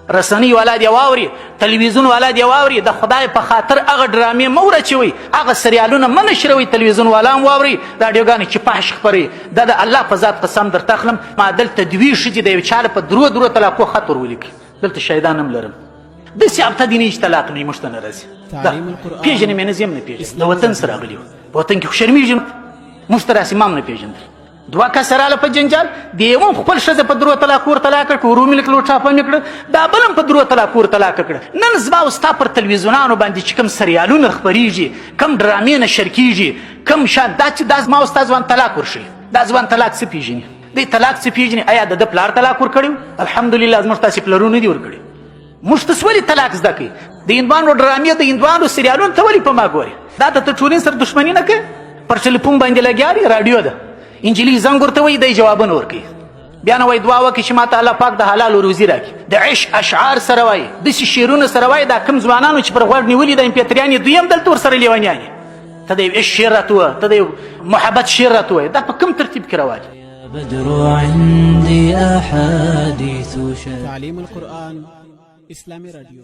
رسنۍ والا دی واوري، تلویزیون والا دی واوري، د خدای په خاطر هغه ډرامې مه ورچوئ، هغه سریالونه مه نشروئ. تلویزیون والا هم واوري، راډیوګانې چې فحش خپروي. دا د الله په ذات قسم درته اخلم، ما دلته دوې ښځې د یو چا په درو طلاقو خط ور ولیکي. دلته شهیدان هم لرم. داسې هفته دي نه چې طلاق نه وي، موږ ته نه راځي. پېژنې مې نه زه هم نه پېژنم، د وطن څه راغلي وو، په وطن کې خو شرمېږم، موږ ته راسي ما هم نه پېژندل. دوه کسه راله په جنجال، د یو هم خپل ښځه په درو طلاقو ور طلاق کړه، ورو مې لکړه ټاپه مې کړه، دا بل هم په درو طلاقو ور طلاق کړه. نن زما او ستا پر تلویزیونانو باندې چې کوم سریالونه خپرېږي، کوم ډرامې نشر کېږي، کوم شان دا چې دا زما او ستا ځوان طلاق ورښیي. دا ځوان طلاق څه پېژني؟ دی طلاق څه پېژني؟ آیا د ده پلار طلاق ورکړی و؟ الحمدلله زموږ تاسې پلرونو نه دي ورکړي. موږ ته ولې طلاق زده کوي؟ د هندوانو ډرامې د هندوانو سریالونو ته ولې په ما ګورې؟ دا ته ټولنې سره دښمني نه کوي؟ پر ټلیفون باندې لګیا دی، راډیو ده، انجلۍ زنګ ورته وایي، دی جوابونه ورکوي. بیا نه وایي دعا وکړي چې ماته الله پاک د حلالو روزي راکړي. د عشق اشعار سره وایي، داسې شعرونه سره وایي. دا کوم ځوانانو چې پر غوږ نیولي د امپیتریان یې دوی هم دلته ورسره لیونیان یې. ته د یو عشق شعر راته ووایه، ته د یو محبت شعر راته ووایه. دا په کوم ترتیب کې روان دي؟ بدر عندي أحاديث تعليم القرآن إسلامي راديو.